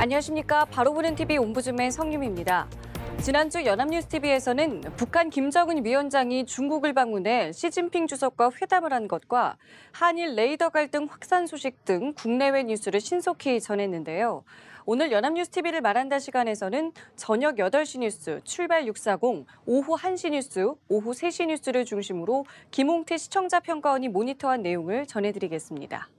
안녕하십니까. 바로 보는 TV 옴부즈맨 성유미입니다. 지난주 연합뉴스TV에서는 북한 김정은 위원장이 중국을 방문해 시진핑 주석과 회담을 한 것과 한일 레이더 갈등 확산 소식 등 국내외 뉴스를 신속히 전했는데요. 오늘 연합뉴스TV를 말한다 시간에서는 저녁 8시 뉴스, 출발 640, 오후 1시 뉴스, 오후 3시 뉴스를 중심으로 김홍태 시청자 평가원이 모니터한 내용을 전해드리겠습니다.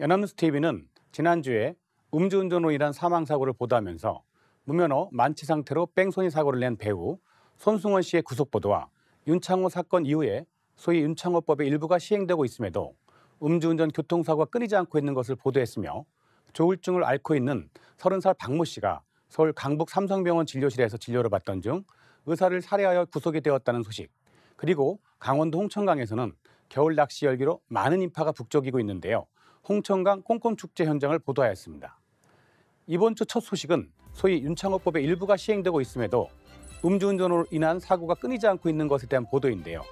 연합뉴스TV는 지난주에 음주운전으로 인한 사망사고를 보도하면서 무면허 만취 상태로 뺑소니 사고를 낸 배우 손승원 씨의 구속 보도와 윤창호 사건 이후에 소위 윤창호법의 일부가 시행되고 있음에도 음주운전 교통사고가 끊이지 않고 있는 것을 보도했으며 조울증을 앓고 있는 30살 박모 씨가 서울 강북 삼성병원 진료실에서 진료를 받던 중 의사를 살해하여 구속이 되었다는 소식, 그리고 강원도 홍천강에서는 겨울 낚시 열기로 많은 인파가 북적이고 있는데요. 홍천강 꼼꼼축제 현장을 보도하였습니다. 이번 주 첫 소식은 소위 윤창호법의 일부가 시행되고 있음에도 음주운전으로 인한 사고가 끊이지 않고 있는 것에 대한 보도인데요.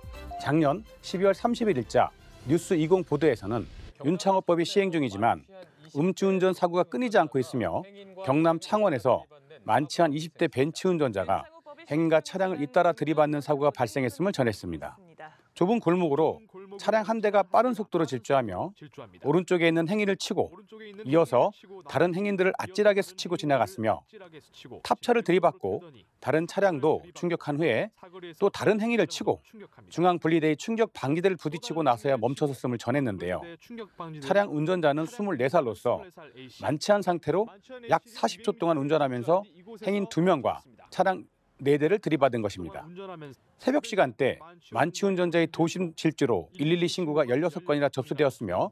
작년 12월 31일자 뉴스20 보도에서는 윤창호법이 시행 중이지만 음주운전 사고가 끊이지 않고 있으며 경남 창원에서 만취한 20대 벤츠 운전자가 행인과 차량을 잇따라 들이받는 사고가 발생했음을 전했습니다. 좁은 골목으로 차량 한 대가 빠른 속도로 질주하며 오른쪽에 있는 행인을 치고 이어서 다른 행인들을 아찔하게 스치고 지나갔으며 탑차를 들이받고 다른 차량도 충격한 후에 또 다른 행인을 치고 중앙분리대의 충격 방지대를 부딪히고 나서야 멈춰섰음을 전했는데요. 차량 운전자는 24살로서 만취한 상태로 약 40초 동안 운전하면서 행인 2명과 차량 4대를 들이받은 것입니다. 새벽 시간대 만취 운전자의 도심 질주로 112 신고가 16건이나 접수되었으며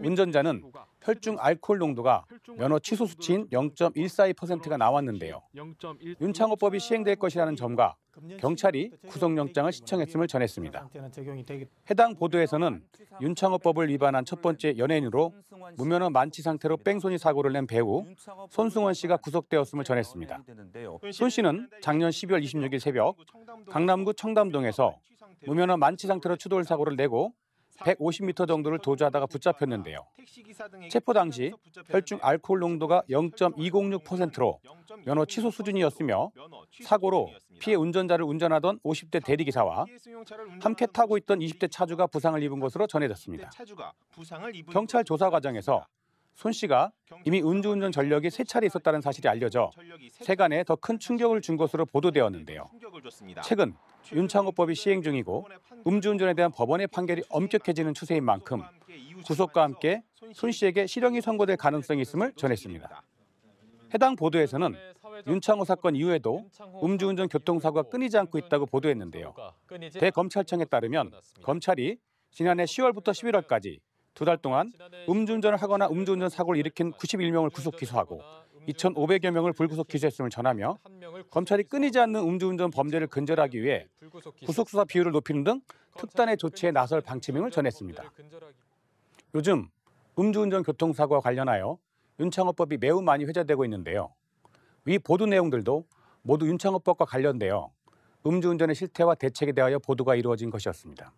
운전자는 혈중 알코올 농도가 면허 취소 수치인 0.142%가 나왔는데요. 윤창호법이 시행될 것이라는 점과 경찰이 구속영장을 신청했음을 전했습니다. 해당 보도에서는 윤창호법을 위반한 첫 번째 연예인으로 무면허 만취 상태로 뺑소니 사고를 낸 배우 손승원 씨가 구속되었음을 전했습니다. 손 씨는 작년 12월 26일 새벽 강남구 청담동에서 무면허 만취 상태로 추돌 사고를 내고 150m 정도를 도주하다가 붙잡혔는데요. 체포 당시 혈중 알코올 농도가 0.206%로 면허 취소 수준이었으며 사고로 피해 운전자를 운전하던 50대 대리기사와 함께 타고 있던 20대 차주가 부상을 입은 것으로 전해졌습니다. 경찰 조사 과정에서 손 씨가 이미 음주운전 전력이 3차례 있었다는 사실이 알려져 세간에 더 큰 충격을 준 것으로 보도되었는데요. 최근 윤창호법이 시행 중이고 음주운전에 대한 법원의 판결이 엄격해지는 추세인 만큼 구속과 함께 손 씨에게 실형이 선고될 가능성이 있음을 전했습니다. 해당 보도에서는 윤창호 사건 이후에도 음주운전 교통사고가 끊이지 않고 있다고 보도했는데요. 대검찰청에 따르면 검찰이 지난해 10월부터 11월까지 2달 동안 음주운전을 하거나 음주운전 사고를 일으킨 91명을 구속 기소하고 2,500여 명을 불구속 기소했음을 전하며 검찰이 끊이지 않는 음주운전 범죄를 근절하기 위해 구속수사 비율을 높이는 등 특단의 조치에 나설 방침임을 전했습니다. 요즘 음주운전 교통사고와 관련하여 윤창호법이 매우 많이 회자되고 있는데요. 위 보도 내용들도 모두 윤창호법과 관련되어 음주운전의 실태와 대책에 대하여 보도가 이루어진 것이었습니다.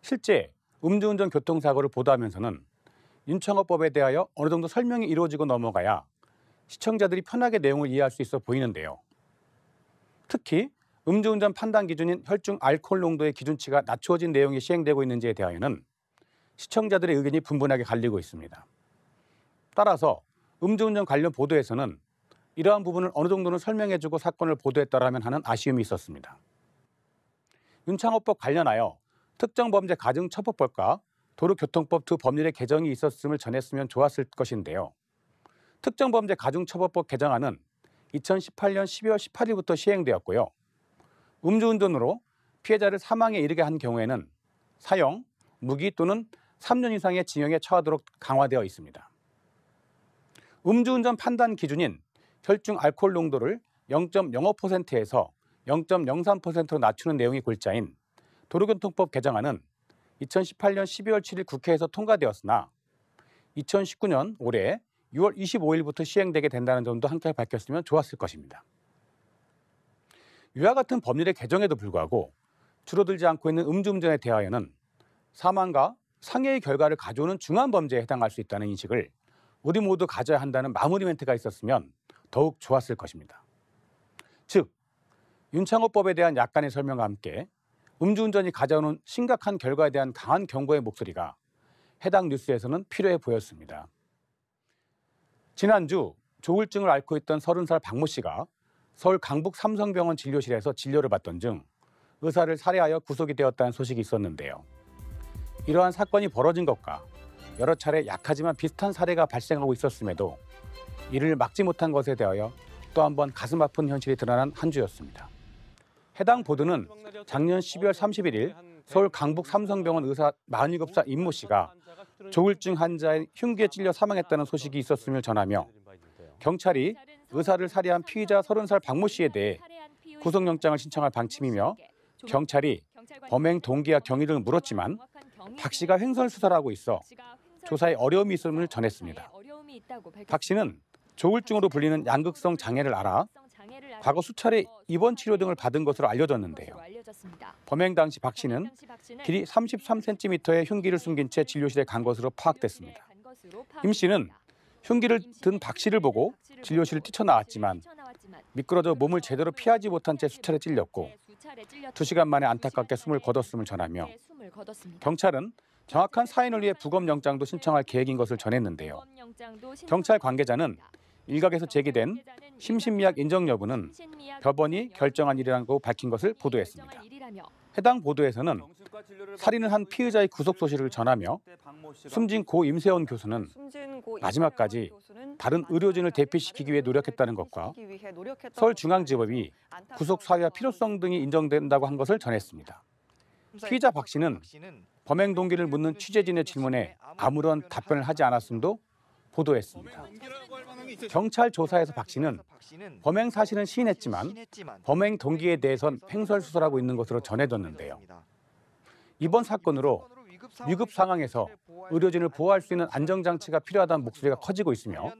실제 음주운전 교통사고를 보도하면서는 윤창호법에 대하여 어느 정도 설명이 이루어지고 넘어가야 시청자들이 편하게 내용을 이해할 수 있어 보이는데요. 특히 음주운전 판단 기준인 혈중 알코올 농도의 기준치가 낮추어진 내용이 시행되고 있는지에 대하여는 시청자들의 의견이 분분하게 갈리고 있습니다. 따라서 음주운전 관련 보도에서는 이러한 부분을 어느 정도는 설명해주고 사건을 보도했더라면 하는 아쉬움이 있었습니다. 윤창호법 관련하여 특정범죄 가중처벌법과 도로교통법 두 법률의 개정이 있었음을 전했으면 좋았을 것인데요. 특정범죄 가중처벌법 개정안은 2018년 12월 18일부터 시행되었고요. 음주운전으로 피해자를 사망에 이르게 한 경우에는 사형, 무기 또는 3년 이상의 징역에 처하도록 강화되어 있습니다. 음주운전 판단 기준인 혈중 알코올 농도를 0.05%에서 0.03%로 낮추는 내용이 골자인 도로교통법 개정안은 2018년 12월 7일 국회에서 통과되었으나 2019년 올해 6월 25일부터 시행되게 된다는 점도 함께 밝혔으면 좋았을 것입니다. 이와 같은 법률의 개정에도 불구하고 줄어들지 않고 있는 음주운전에 대하여는 사망과 상해의 결과를 가져오는 중한 범죄에 해당할 수 있다는 인식을 우리 모두 가져야 한다는 마무리 멘트가 있었으면 더욱 좋았을 것입니다. 즉, 윤창호법에 대한 약간의 설명과 함께 음주운전이 가져오는 심각한 결과에 대한 강한 경고의 목소리가 해당 뉴스에서는 필요해 보였습니다. 지난주 조울증을 앓고 있던 30살 박모 씨가 서울 강북 삼성병원 진료실에서 진료를 받던 중 의사를 살해하여 구속이 되었다는 소식이 있었는데요. 이러한 사건이 벌어진 것과 여러 차례 약하지만 비슷한 사례가 발생하고 있었음에도 이를 막지 못한 것에 대하여 또 한 번 가슴 아픈 현실이 드러난 한 주였습니다. 해당 보도는 작년 12월 31일 서울 강북 삼성병원 의사 47살 임모 씨가 조울증 환자의 흉기에 찔려 사망했다는 소식이 있었음을 전하며 경찰이 의사를 살해한 피의자 30살 박모 씨에 대해 구속영장을 신청할 방침이며 경찰이 범행 동기와 경위 등을 물었지만 박 씨가 횡설수설을 하고 있어 조사에 어려움이 있음을 전했습니다. 박 씨는 조울증으로 불리는 양극성 장애를 앓아 과거 수차례 입원 치료 등을 받은 것으로 알려졌는데요. 범행 당시 박 씨는 길이 33cm의 흉기를 숨긴 채 진료실에 간 것으로 파악됐습니다. 임 씨는 흉기를 든 박 씨를 보고 진료실을 뛰쳐나왔지만 미끄러져 몸을 제대로 피하지 못한 채 수차례 찔렸고 2시간 만에 안타깝게 숨을 거뒀음을 전하며 경찰은 정확한 사인을 위해 부검영장도 신청할 계획인 것을 전했는데요. 경찰 관계자는 일각에서 제기된 심신미약 인정 여부는 법원이 결정한 일이라고 밝힌 것을 보도했습니다. 해당 보도에서는 살인을 한 피의자의 구속 소식을 전하며 숨진 고 임세원 교수는 마지막까지 다른 의료진을 대피시키기 위해 노력했다는 것과 서울중앙지법이 구속 사유와 필요성 등이 인정된다고 한 것을 전했습니다. 피의자 박 씨는 범행 동기를 묻는 취재진의 질문에 아무런 답변을 하지 않았음도 보도했습니다. 경찰 조사에서 박 씨는 범행 사실은 시인했지만 범행 동기에 대해선 횡설수설하고 있는 것으로 전해졌는데요. 이번 사건으로 위급 상황에서 의료진을 보호할 수 있는 안정장치가 필요하다는 목소리가 커지고 있으며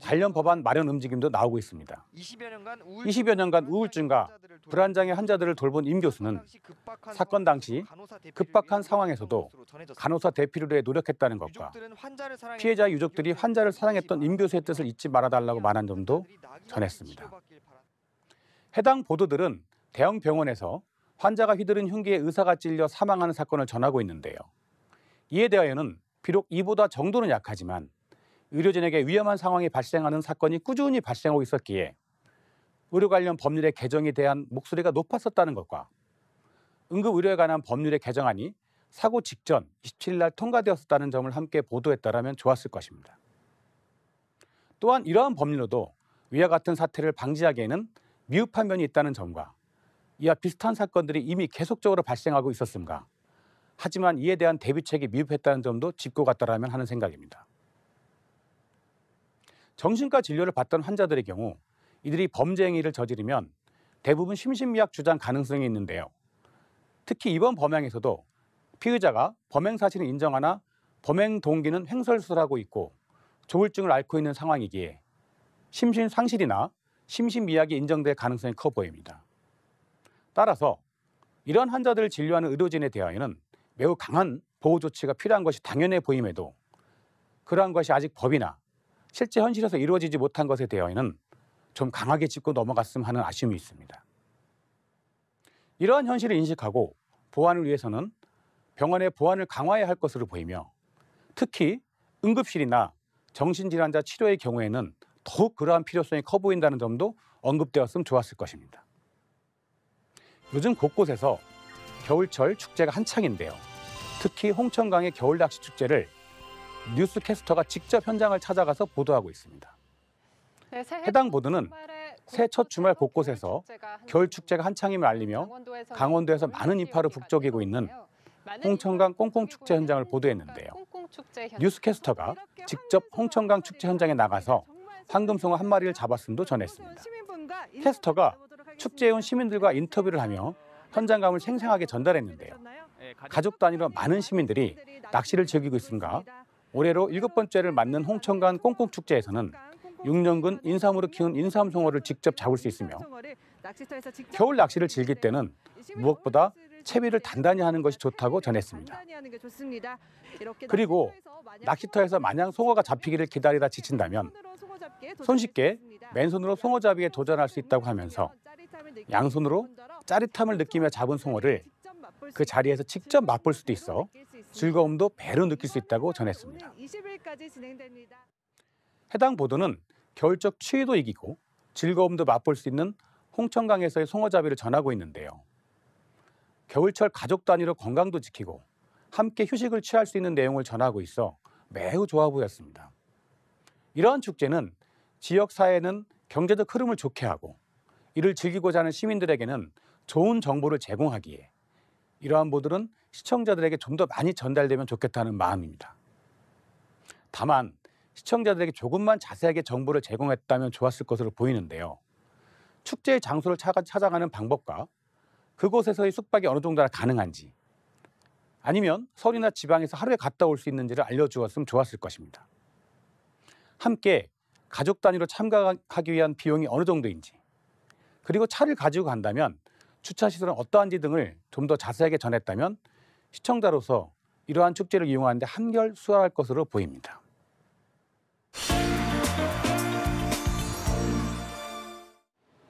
관련 법안 마련 움직임도 나오고 있습니다. 20여 년간 우울증과 불안장애 환자들을 돌본 임 교수는 사건 당시 급박한 상황에서도 간호사 대피를 위해 노력했다는 것과 피해자 유족들이 환자를 사랑했던 임 교수의 뜻을 잊지 말아달라고 말한 점도 전했습니다. 해당 보도들은 대형 병원에서 환자가 휘두른 흉기에 의사가 찔려 사망하는 사건을 전하고 있는데요. 이에 대하여는 비록 이보다 정도는 약하지만 의료진에게 위험한 상황이 발생하는 사건이 꾸준히 발생하고 있었기에 의료 관련 법률의 개정에 대한 목소리가 높았었다는 것과 응급의료에 관한 법률의 개정안이 사고 직전 27일 날 통과되었다는 점을 함께 보도했다면 좋았을 것입니다. 또한 이러한 법률로도 위와 같은 사태를 방지하기에는 미흡한 면이 있다는 점과 이와 비슷한 사건들이 이미 계속적으로 발생하고 있었음과 하지만 이에 대한 대비책이 미흡했다는 점도 짚고 갔다라면 하는 생각입니다. 정신과 진료를 받던 환자들의 경우 이들이 범죄 행위를 저지르면 대부분 심신미약 주장 가능성이 있는데요. 특히 이번 범행에서도 피의자가 범행 사실을 인정하나 범행 동기는 횡설수설하고 있고 조울증을 앓고 있는 상황이기에 심신상실이나 심신미약이 인정될 가능성이 커 보입니다. 따라서 이러한 환자들을 진료하는 의료진에 대하여는 매우 강한 보호 조치가 필요한 것이 당연해 보임에도 그러한 것이 아직 법이나 실제 현실에서 이루어지지 못한 것에 대하여는 좀 강하게 짚고 넘어갔으면 하는 아쉬움이 있습니다. 이러한 현실을 인식하고 보완을 위해서는 병원의 보완을 강화해야 할 것으로 보이며 특히 응급실이나 정신질환자 치료의 경우에는 더욱 그러한 필요성이 커 보인다는 점도 언급되었으면 좋았을 것입니다. 요즘 곳곳에서 겨울철 축제가 한창인데요. 특히 홍천강의 겨울낚시 축제를 뉴스캐스터가 직접 현장을 찾아가서 보도하고 있습니다. 해당 보도는 새해 첫 주말 곳곳에서 겨울 축제가 한창임을 알리며 강원도에서 많은 인파로 북적이고 있는 홍천강 꽁꽁축제 현장을 보도했는데요. 뉴스캐스터가 직접 홍천강 축제 현장에 나가서 황금송어 한 마리를 잡았음도 전했습니다. 캐스터가 축제에 온 시민들과 인터뷰를 하며 현장감을 생생하게 전달했는데요. 가족 단위로 많은 시민들이 낚시를 즐기고 있음과 올해로 7번째를 맞는 홍천강 꽁꽁축제에서는 6년근 인삼으로 키운 인삼송어를 직접 잡을 수 있으며 겨울 낚시를 즐길 때는 무엇보다 채비를 단단히 하는 것이 좋다고 전했습니다. 그리고 낚시터에서 마냥 송어가 잡히기를 기다리다 지친다면 손쉽게 맨손으로 송어잡이에 도전할 수 있다고 하면서 양손으로 짜릿함을 느끼며 잡은 송어를 그 자리에서 직접 맛볼 수도 있어 즐거움도 배로 느낄 수 있다고 전했습니다. 해당 보도는 겨울적 추위도 이기고 즐거움도 맛볼 수 있는 홍천강에서의 송어잡이를 전하고 있는데요. 겨울철 가족 단위로 건강도 지키고 함께 휴식을 취할 수 있는 내용을 전하고 있어 매우 좋아 보였습니다. 이러한 축제는 지역 사회는 경제적 흐름을 좋게 하고 이를 즐기고자 하는 시민들에게는 좋은 정보를 제공하기에 이러한 보도는 시청자들에게 좀 더 많이 전달되면 좋겠다는 마음입니다. 다만 시청자들에게 조금만 자세하게 정보를 제공했다면 좋았을 것으로 보이는데요. 축제의 장소를 찾아가는 방법과 그곳에서의 숙박이 어느 정도나 가능한지 아니면 서울이나 지방에서 하루에 갔다 올 수 있는지를 알려주었으면 좋았을 것입니다. 함께 가족 단위로 참가하기 위한 비용이 어느 정도인지 그리고 차를 가지고 간다면 주차 시설은 어떠한지 등을 좀 더 자세하게 전했다면 시청자로서 이러한 축제를 이용하는 데 한결 수월할 것으로 보입니다.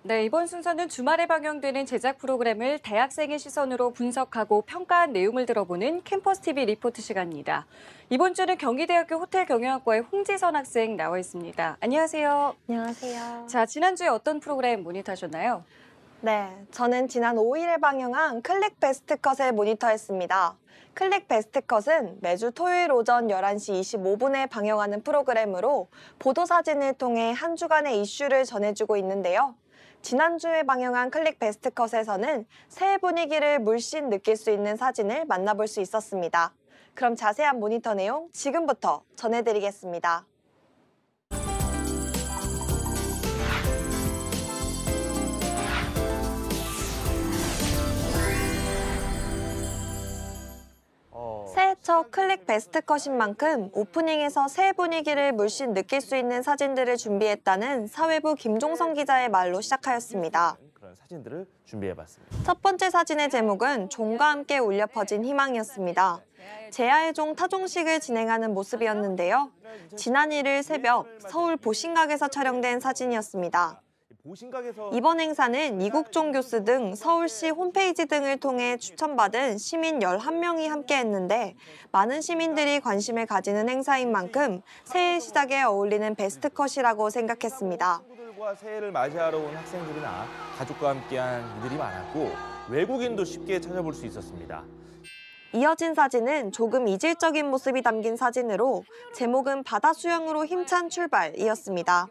네, 이번 순서는 주말에 방영되는 제작 프로그램을 대학생의 시선으로 분석하고 평가한 내용을 들어보는 캠퍼스 TV 리포트 시간입니다. 이번 주는 경기대학교 호텔경영학과의 홍지선 학생 나와 있습니다. 안녕하세요. 안녕하세요. 자, 지난주에 어떤 프로그램 모니터하셨나요? 네, 저는 지난 5일에 방영한 클릭 베스트 컷을 모니터했습니다. 클릭 베스트 컷은 매주 토요일 오전 11시 25분에 방영하는 프로그램으로 보도 사진을 통해 한 주간의 이슈를 전해주고 있는데요. 지난주에 방영한 클릭 베스트 컷에서는 새해 분위기를 물씬 느낄 수 있는 사진을 만나볼 수 있었습니다. 그럼 자세한 모니터 내용 지금부터 전해드리겠습니다. 새해 첫 클릭 베스트 컷인 만큼 오프닝에서 새해 분위기를 물씬 느낄 수 있는 사진들을 준비했다는 사회부 김종성 기자의 말로 시작하였습니다. 그런 사진들을 준비해봤습니다. 첫 번째 사진의 제목은 종과 함께 울려 퍼진 희망이었습니다. 제야의 종 타종식을 진행하는 모습이었는데요. 지난 1일 새벽 서울 보신각에서 촬영된 사진이었습니다. 이번 행사는 이국종 교수 등 서울시 홈페이지 등을 통해 추천받은 시민 11명이 함께했는데 많은 시민들이 관심을 가지는 행사인 만큼 새해 시작에 어울리는 베스트 컷이라고 생각했습니다. 친구들과 새해를 맞이하러 온 학생들이나 가족과 함께한 이들이 많았고 외국인도 쉽게 찾아볼 수 있었습니다. 이어진 사진은 조금 이질적인 모습이 담긴 사진으로 제목은 바다 수영으로 힘찬 출발이었습니다.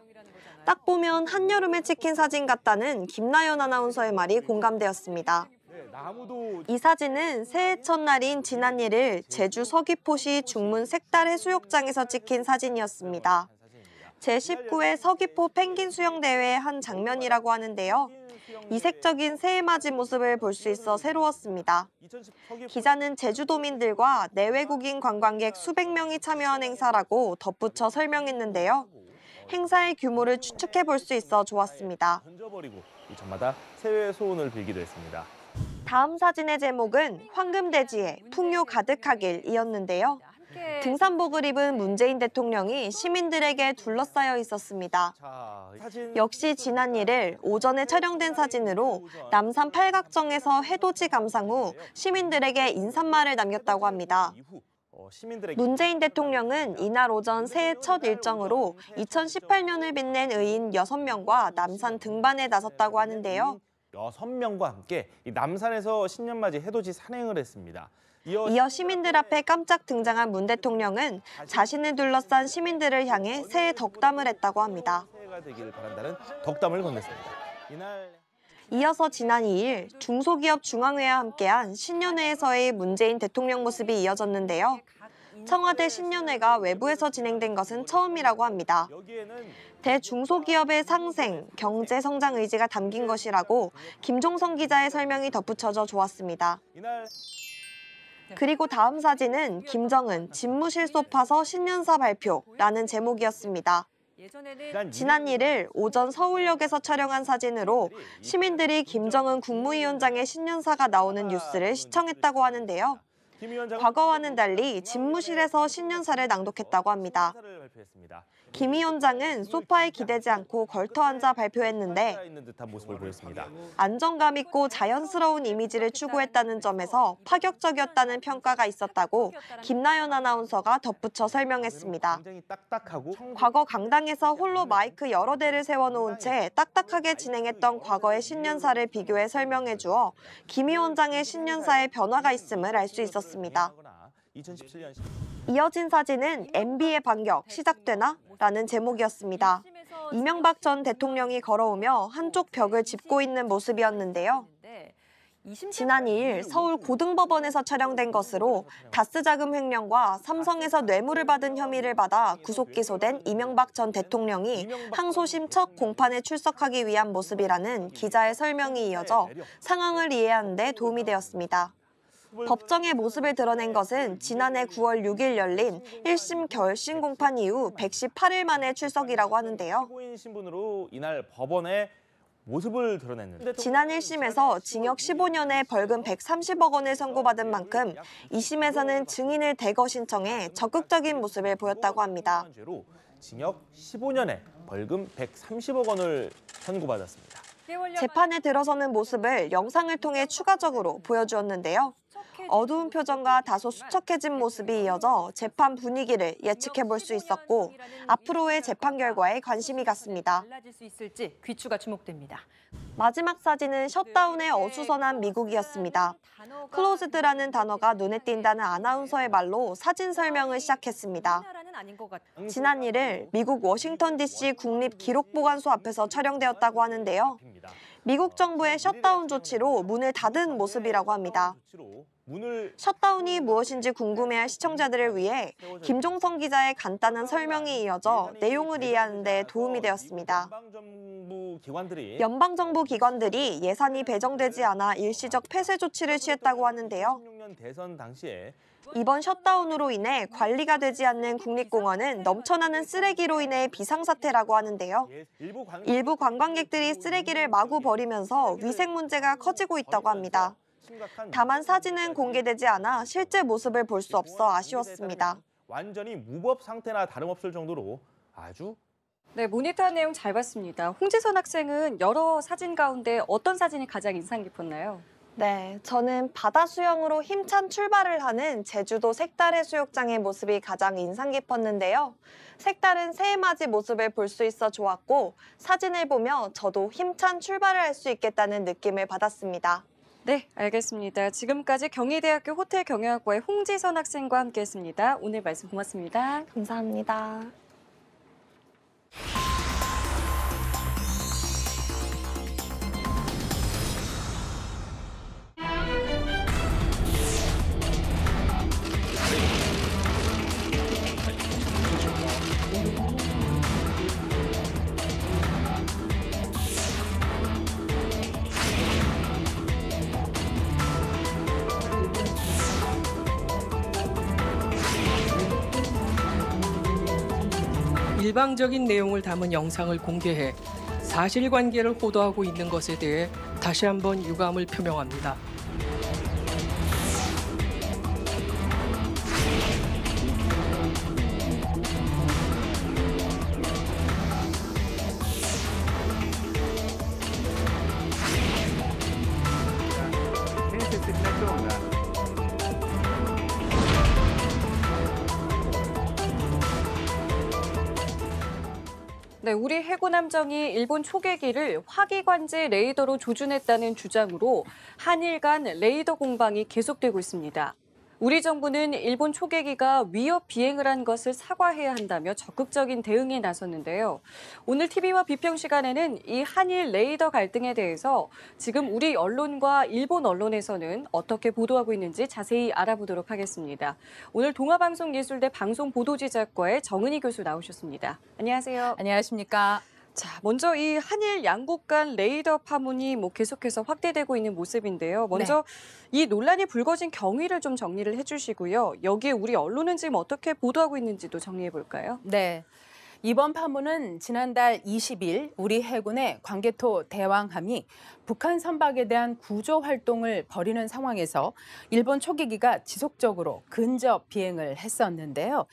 딱 보면 한여름에 찍힌 사진 같다는 김나연 아나운서의 말이 공감되었습니다. 이 사진은 새해 첫날인 지난 1일 제주 서귀포시 중문 색달해수욕장에서 찍힌 사진이었습니다. 제19회 서귀포 펭귄 수영대회의 한 장면이라고 하는데요. 이색적인 새해맞이 모습을 볼 수 있어 새로웠습니다. 기자는 제주도민들과 내외국인 관광객 수백 명이 참여한 행사라고 덧붙여 설명했는데요. 행사의 규모를 추측해 볼 수 있어 좋았습니다. 던져버리고 저마다 새해 소원을 빌기도 했습니다. 다음 사진의 제목은 황금대지에 풍요 가득하길이었는데요. 등산복을 입은 문재인 대통령이 시민들에게 둘러싸여 있었습니다. 역시 지난 1일 오전에 촬영된 사진으로 남산 팔각정에서 해돋이 감상 후 시민들에게 인사말을 남겼다고 합니다. 문재인 대통령은 이날 오전 새해 첫 일정으로 2018년을 빛낸 의인 6명과 남산 등반에 나섰다고 하는데요. 6명과 함께 남산에서 신년맞이 해돋이 산행을 했습니다. 이어 시민들 앞에 깜짝 등장한 문 대통령은 자신을 둘러싼 시민들을 향해 새해 덕담을 했다고 합니다. 새해가 되기를 바란다는 덕담을 건넸습니다. 이어서 지난 2일 중소기업 중앙회와 함께한 신년회에서의 문재인 대통령 모습이 이어졌는데요. 청와대 신년회가 외부에서 진행된 것은 처음이라고 합니다. 대중소기업의 상생, 경제 성장 의지가 담긴 것이라고 김종성 기자의 설명이 덧붙여져 좋았습니다. 그리고 다음 사진은 김정은 집무실 소파서 신년사 발표라는 제목이었습니다. 지난 1일 오전 서울역에서 촬영한 사진으로 시민들이 김정은 국무위원장의 신년사가 나오는 뉴스를 시청했다고 하는데요. 과거와는 달리 집무실에서 신년사를 낭독했다고 합니다. 김 위원장은 소파에 기대지 않고 걸터앉아 발표했는데 안정감 있고 자연스러운 이미지를 추구했다는 점에서 파격적이었다는 평가가 있었다고 김나연 아나운서가 덧붙여 설명했습니다. 과거 강당에서 홀로 마이크 여러 대를 세워놓은 채 딱딱하게 진행했던 과거의 신년사를 비교해 설명해 주어 김 위원장의 신년사에 변화가 있음을 알 수 있었습니다. 이어진 사진은 MB의 반격 시작되나? 라는 제목이었습니다. 이명박 전 대통령이 걸어오며 한쪽 벽을 짚고 있는 모습이었는데요. 지난 2일 서울 고등법원에서 촬영된 것으로 다스 자금 횡령과 삼성에서 뇌물을 받은 혐의를 받아 구속 기소된 이명박 전 대통령이 항소심 첫 공판에 출석하기 위한 모습이라는 기자의 설명이 이어져 상황을 이해하는 데 도움이 되었습니다. 법정의 모습을 드러낸 것은 지난해 9월 6일 열린 1심 결심 공판 이후 118일 만의 출석이라고 하는데요. 피고인 신분으로 이날 법원에 모습을 드러냈는데 지난 1심에서 징역 15년에 벌금 130억 원을 선고받은 만큼 2심에서는 증인을 대거 신청해 적극적인 모습을 보였다고 합니다. 징역 15년에 벌금 130억 원을 선고받았습니다. 재판에 들어서는 모습을 영상을 통해 추가적으로 보여주었는데요. 어두운 표정과 다소 수척해진 모습이 이어져 재판 분위기를 예측해 볼 수 있었고 앞으로의 재판 결과에 관심이 갔습니다. 귀추가 주목됩니다. 마지막 사진은 셧다운에 어수선한 미국이었습니다. 클로즈드라는 단어가 눈에 띈다는 아나운서의 말로 사진 설명을 시작했습니다. 지난 1일 미국 워싱턴 DC 국립기록보관소 앞에서 촬영되었다고 하는데요. 미국 정부의 셧다운 조치로 문을 닫은 모습이라고 합니다. 셧다운이 무엇인지 궁금해할 시청자들을 위해 김종성 기자의 간단한 설명이 이어져 내용을 이해하는 데 도움이 되었습니다. 연방정부 기관들이 예산이 배정되지 않아 일시적 폐쇄 조치를 취했다고 하는데요. 이번 셧다운으로 인해 관리가 되지 않는 국립공원은 넘쳐나는 쓰레기로 인해 비상사태라고 하는데요. 일부 관광객들이 쓰레기를 마구 버리면서 위생 문제가 커지고 있다고 합니다. 다만 사진은 공개되지 않아 실제 모습을 볼 수 없어 아쉬웠습니다. 완전히 무법 상태나 다름없을 정도로 아주 네, 모니터한 내용 잘 봤습니다. 홍지선 학생은 여러 사진 가운데 어떤 사진이 가장 인상 깊었나요? 네, 저는 바다 수영으로 힘찬 출발을 하는 제주도 색달해수욕장의 모습이 가장 인상 깊었는데요. 색다른 새해맞이 모습을 볼 수 있어 좋았고 사진을 보며 저도 힘찬 출발을 할 수 있겠다는 느낌을 받았습니다. 네, 알겠습니다. 지금까지 경희대학교 호텔경영학과의 홍지선 학생과 함께했습니다. 오늘 말씀 고맙습니다. 감사합니다. 일방적인 내용을 담은 영상을 공개해 사실관계를 호도하고 있는 것에 대해 다시 한번 유감을 표명합니다. 네, 우리 해군 함정이 일본 초계기를 화기관제 레이더로 조준했다는 주장으로 한일 간 레이더 공방이 계속되고 있습니다. 우리 정부는 일본 초계기가 위협 비행을 한 것을 사과해야 한다며 적극적인 대응에 나섰는데요. 오늘 TV와 비평 시간에는 이 한일 레이더 갈등에 대해서 지금 우리 언론과 일본 언론에서는 어떻게 보도하고 있는지 자세히 알아보도록 하겠습니다. 오늘 동아방송예술대 방송보도제작과의 정은희 교수 나오셨습니다. 안녕하세요. 안녕하십니까. 자, 먼저 이 한일 양국 간 레이더 파문이 계속해서 확대되고 있는 모습인데요. 먼저 이 논란이 불거진 경위를 좀 정리를 해주시고요. 여기에 우리 언론은 지금 어떻게 보도하고 있는지도 정리해 볼까요? 네. 이번 파문은 지난달 20일 우리 해군의 광개토 대왕함이 북한 선박에 대한 구조 활동을 벌이는 상황에서 일본 초계기가 지속적으로 근접 비행을 했었는데요.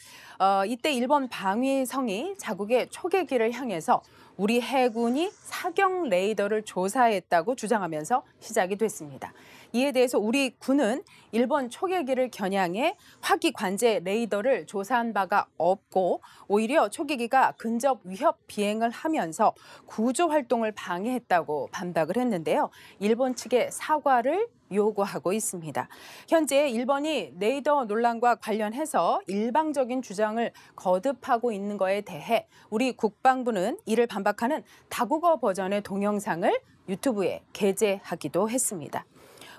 이때 일본 방위성이 자국의 초계기를 향해서 우리 해군이 사격 레이더를 조사했다고 주장하면서 시작이 됐습니다. 이에 대해서 우리 군은 일본 초계기를 겨냥해 화기 관제 레이더를 조사한 바가 없고 오히려 초계기가 근접 위협 비행을 하면서 구조 활동을 방해했다고 반박을 했는데요. 일본 측의 사과를 요구하고 있습니다. 현재 일본이 레이더 논란과 관련해서 일방적인 주장을 거듭하고 있는 것에 대해 우리 국방부는 이를 반박하는 다국어 버전의 동영상을 유튜브에 게재하기도 했습니다.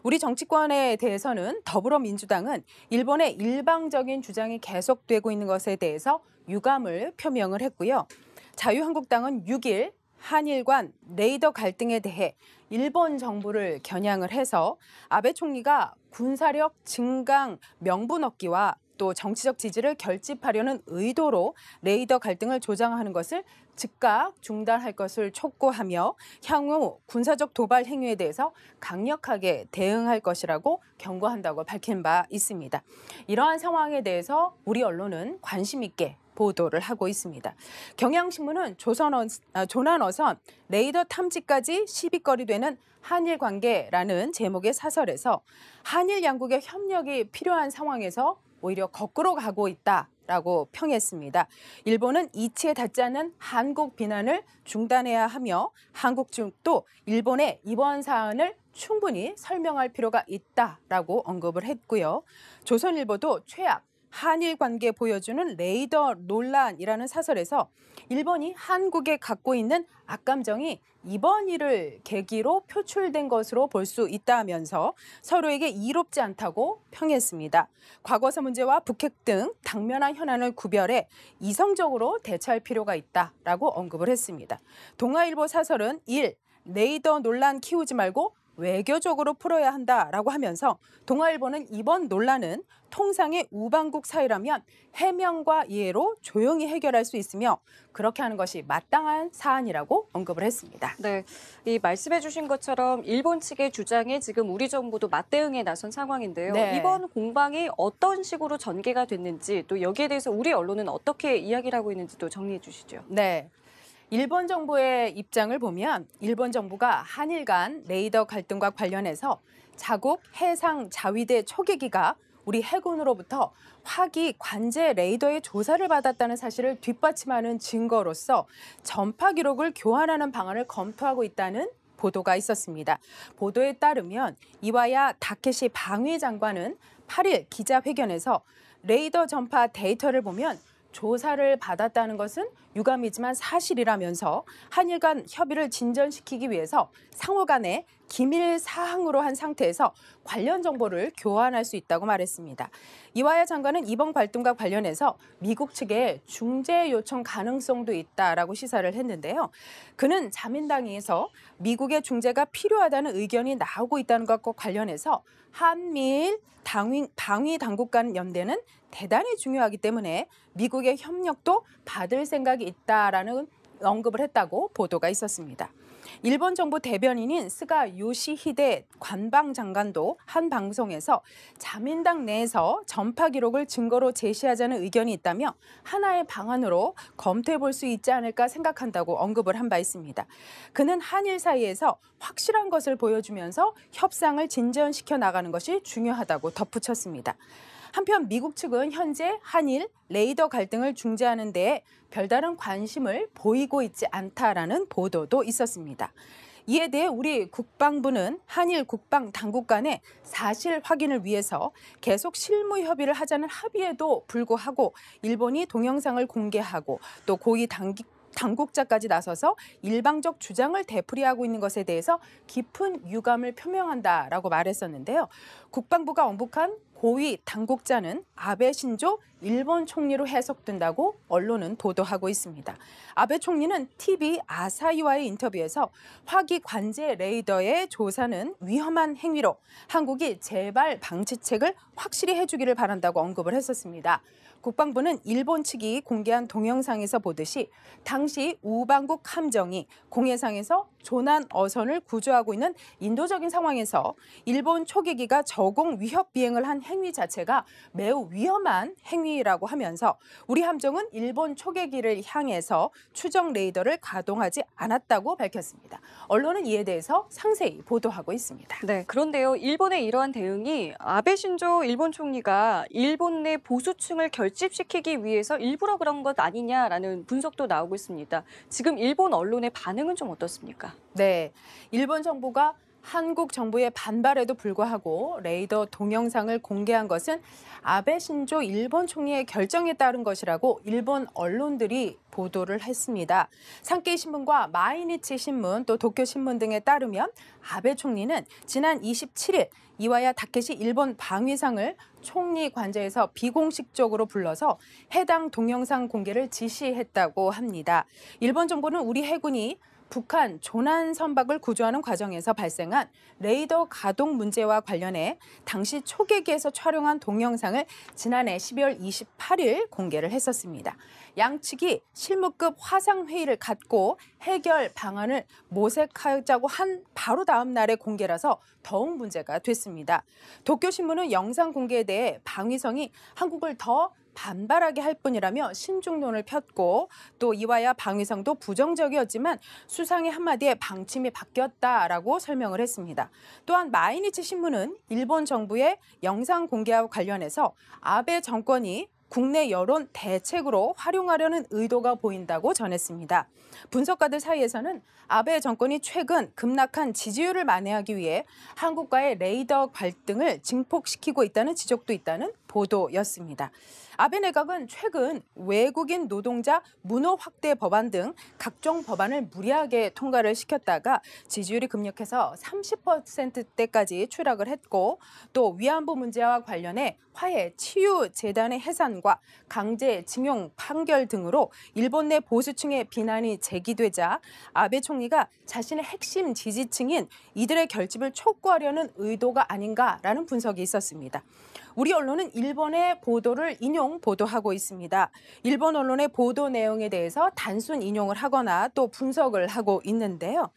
우리 정치권에 대해서는 더불어민주당은 일본의 일방적인 주장이 계속되고 있는 것에 대해서 유감을 표명을 했고요. 자유한국당은 6일 한일 간 레이더 갈등에 대해 일본 정부를 겨냥을 해서 아베 총리가 군사력 증강 명분 얻기와 또 정치적 지지를 결집하려는 의도로 레이더 갈등을 조장하는 것을 즉각 중단할 것을 촉구하며 향후 군사적 도발 행위에 대해서 강력하게 대응할 것이라고 경고한다고 밝힌 바 있습니다. 이러한 상황에 대해서 우리 언론은 관심 있게 보도를 하고 있습니다. 경향신문은 조난어선 레이더 탐지까지 시비거리 되는 한일 관계라는 제목의 사설에서 한일 양국의 협력이 필요한 상황에서 오히려 거꾸로 가고 있다라고 평했습니다. 일본은 이치에 닿지 않는 한국 비난을 중단해야 하며 한국 측도 일본의 이번 사안을 충분히 설명할 필요가 있다라고 언급을 했고요. 조선일보도 최악 한일 관계 보여주는 레이더 논란이라는 사설에서 일본이 한국에 갖고 있는 악감정이 이번 일을 계기로 표출된 것으로 볼 수 있다면서 서로에게 이롭지 않다고 평했습니다. 과거사 문제와 북핵 등 당면한 현안을 구별해 이성적으로 대처할 필요가 있다라고 언급을 했습니다. 동아일보 사설은 1. 레이더 논란 키우지 말고 외교적으로 풀어야 한다라고 하면서 동아일보는 이번 논란은 통상의 우방국 사이라면 해명과 이해로 조용히 해결할 수 있으며 그렇게 하는 것이 마땅한 사안이라고 언급을 했습니다. 네, 이 말씀해 주신 것처럼 일본 측의 주장에 지금 우리 정부도 맞대응에 나선 상황인데요. 네. 이번 공방이 어떤 식으로 전개가 됐는지 또 여기에 대해서 우리 언론은 어떻게 이야기를 하고 있는지도 정리해 주시죠. 네. 일본 정부의 입장을 보면 일본 정부가 한일 간 레이더 갈등과 관련해서 자국 해상 자위대 초계기가 우리 해군으로부터 화기 관제 레이더의 조사를 받았다는 사실을 뒷받침하는 증거로서 전파 기록을 교환하는 방안을 검토하고 있다는 보도가 있었습니다. 보도에 따르면 이와야 다케시 방위장관은 8일 기자회견에서 레이더 전파 데이터를 보면 조사를 받았다는 것은 유감이지만 사실이라면서 한일 간 협의를 진전시키기 위해서 상호 간에 기밀 사항으로 한 상태에서 관련 정보를 교환할 수 있다고 말했습니다. 이와야 장관은 이번 갈등과 관련해서 미국 측에 중재 요청 가능성도 있다라고 시사를 했는데요. 그는 자민당에서 미국의 중재가 필요하다는 의견이 나오고 있다는 것과 관련해서 한미일 방위 당국 간 연대는 대단히 중요하기 때문에 미국의 협력도 받을 생각이 있다라는 언급을 했다고 보도가 있었습니다. 일본 정부 대변인인 스가 요시히데 관방장관도 한 방송에서 자민당 내에서 전파 기록을 증거로 제시하자는 의견이 있다며 하나의 방안으로 검토해 볼 수 있지 않을까 생각한다고 언급을 한 바 있습니다. 그는 한일 사이에서 확실한 것을 보여주면서 협상을 진전시켜 나가는 것이 중요하다고 덧붙였습니다. 한편 미국 측은 현재 한일 레이더 갈등을 중재하는 데에 별다른 관심을 보이고 있지 않다라는 보도도 있었습니다. 이에 대해 우리 국방부는 한일 국방 당국 간의 사실 확인을 위해서 계속 실무 협의를 하자는 합의에도 불구하고 일본이 동영상을 공개하고 또 고위 당국자까지 나서서 일방적 주장을 되풀이하고 있는 것에 대해서 깊은 유감을 표명한다라고 말했었는데요. 국방부가 언급한 고위 당국자는 아베 신조 일본 총리로 해석된다고 언론은 보도하고 있습니다. 아베 총리는 TV 아사히와의 인터뷰에서 화기 관제 레이더의 조사는 위험한 행위로 한국이 재발 방지책을 확실히 해주기를 바란다고 언급을 했었습니다. 국방부는 일본 측이 공개한 동영상에서 보듯이 당시 우방국 함정이 공해상에서 조난 어선을 구조하고 있는 인도적인 상황에서 일본 초계기가 저공 위협 비행을 한 행위 자체가 매우 위험한 행위라고 하면서 우리 함정은 일본 초계기를 향해서 추적 레이더를 가동하지 않았다고 밝혔습니다. 언론은 이에 대해서 상세히 보도하고 있습니다. 네, 그런데요. 일본의 이러한 대응이 아베 신조 일본 총리가 일본 내 보수층을 결집시키기 위해서 일부러 그런 것 아니냐라는 분석도 나오고 있습니다. 지금 일본 언론의 반응은 좀 어떻습니까? 네, 일본 정부가 한국 정부의 반발에도 불구하고 레이더 동영상을 공개한 것은 아베 신조 일본 총리의 결정에 따른 것이라고 일본 언론들이 보도를 했습니다. 산케이 신문과 마이니치 신문 또 도쿄 신문 등에 따르면 아베 총리는 지난 27일 이와야 다케시 일본 방위상을 총리 관저에서 비공식적으로 불러서 해당 동영상 공개를 지시했다고 합니다. 일본 정부는 우리 해군이 북한 조난 선박을 구조하는 과정에서 발생한 레이더 가동 문제와 관련해 당시 초계기에서 촬영한 동영상을 지난해 12월 28일 공개를 했었습니다. 양측이 실무급 화상회의를 갖고 해결 방안을 모색하자고 한 바로 다음 날의 공개라서 더욱 문제가 됐습니다. 도쿄신문은 영상 공개에 대해 방위성이 한국을 더 반발하게 할 뿐이라며 신중론을 폈고 또 이와야 방위성도 부정적이었지만 수상의 한마디에 방침이 바뀌었다라고 설명을 했습니다. 또한 마이니치 신문은 일본 정부의 영상 공개와 관련해서 아베 정권이 국내 여론 대책으로 활용하려는 의도가 보인다고 전했습니다. 분석가들 사이에서는 아베 정권이 최근 급락한 지지율을 만회하기 위해 한국과의 레이더 갈등을 증폭시키고 있다는 지적도 있다는 보도였습니다. 아베 내각은 최근 외국인 노동자 문호 확대 법안 등 각종 법안을 무리하게 통과를 시켰다가 지지율이 급력해서 30%대까지 추락을 했고 또 위안부 문제와 관련해 화해 치유 재단의 해산과 강제징용 판결 등으로 일본 내 보수층의 비난이 제기되자 아베 총리가 자신의 핵심 지지층인 이들의 결집을 촉구하려는 의도가 아닌가라는 분석이 있었습니다. 우리 언론은 일본의 보도를 인용 보도하고 있습니다. 일본 언론의 보도 내용에 대해서 단순 인용을 하거나 또 분석을 하고 있는데요.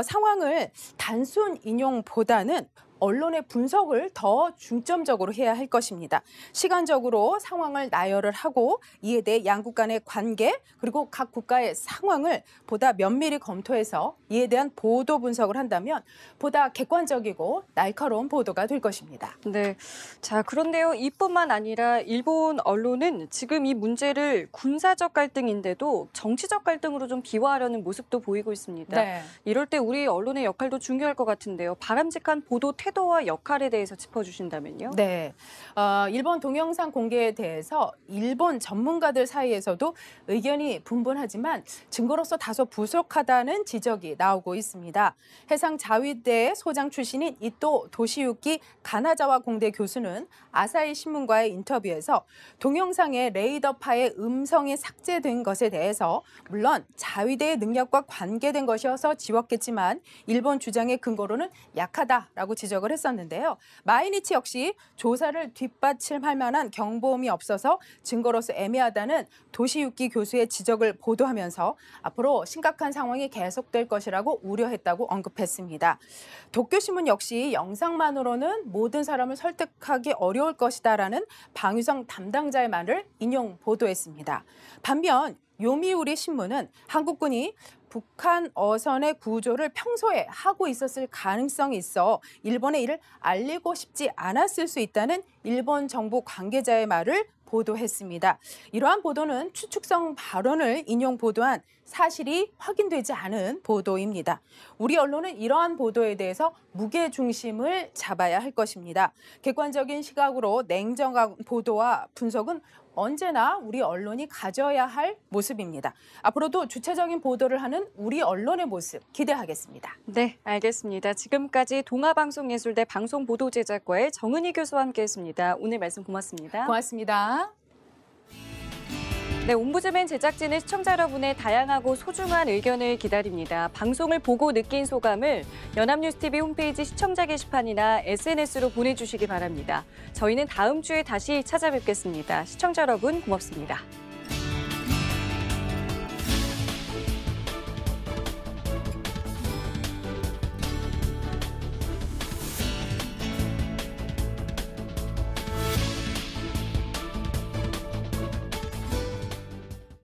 상황을 단순 인용보다는 언론의 분석을 더 중점적으로 해야 할 것입니다. 시간적으로 상황을 나열을 하고 이에 대해 양국 간의 관계 그리고 각 국가의 상황을 보다 면밀히 검토해서 이에 대한 보도 분석을 한다면 보다 객관적이고 날카로운 보도가 될 것입니다. 네. 자, 그런데요. 이뿐만 아니라 일본 언론은 지금 이 문제를 군사적 갈등인데도 정치적 갈등으로 좀 비화하려는 모습도 보이고 있습니다. 네. 이럴 때 우리 언론의 역할도 중요할 것 같은데요. 바람직한 보도 태도와 역할에 대해서 짚어주신다면요. 네, 일본 동영상 공개에 대해서 일본 전문가들 사이에서도 의견이 분분하지만 증거로서 다소 부족하다는 지적이 나오고 있습니다. 해상자위대 소장 출신인 이토 도시유키 가나자와 공대 교수는 아사히 신문과의 인터뷰에서 동영상의 레이더파의 음성이 삭제된 것에 대해서 물론 자위대의 능력과 관계된 것이어서 지웠겠지만 일본 주장의 근거로는 약하다라고 지적을 했었는데요. 마이니치 역시 조사를 뒷받침할 만한 경보음이 없어서 증거로서 애매하다는 도시유키 교수의 지적을 보도하면서 앞으로 심각한 상황이 계속될 것이라고 우려했다고 언급했습니다. 도쿄신문 역시 영상만으로는 모든 사람을 설득하기 어려울 것이다라는 방위성 담당자의 말을 인용 보도했습니다. 반면 요미우리 신문은 한국군이 북한 어선의 구조를 평소에 하고 있었을 가능성이 있어 일본에 이를 알리고 싶지 않았을 수 있다는 일본 정부 관계자의 말을 보도했습니다. 이러한 보도는 추측성 발언을 인용 보도한 사실이 확인되지 않은 보도입니다. 우리 언론은 이러한 보도에 대해서 무게중심을 잡아야 할 것입니다. 객관적인 시각으로 냉정한 보도와 분석은 언제나 우리 언론이 가져야 할 모습입니다. 앞으로도 주체적인 보도를 하는 우리 언론의 모습 기대하겠습니다. 네, 알겠습니다. 지금까지 동아방송예술대 방송보도제작과의 정은희 교수와 함께했습니다. 오늘 말씀 고맙습니다. 고맙습니다. 네, 옴부즈맨 제작진은 시청자 여러분의 다양하고 소중한 의견을 기다립니다. 방송을 보고 느낀 소감을 연합뉴스TV 홈페이지 시청자 게시판이나 SNS로 보내주시기 바랍니다. 저희는 다음 주에 다시 찾아뵙겠습니다. 시청자 여러분 고맙습니다.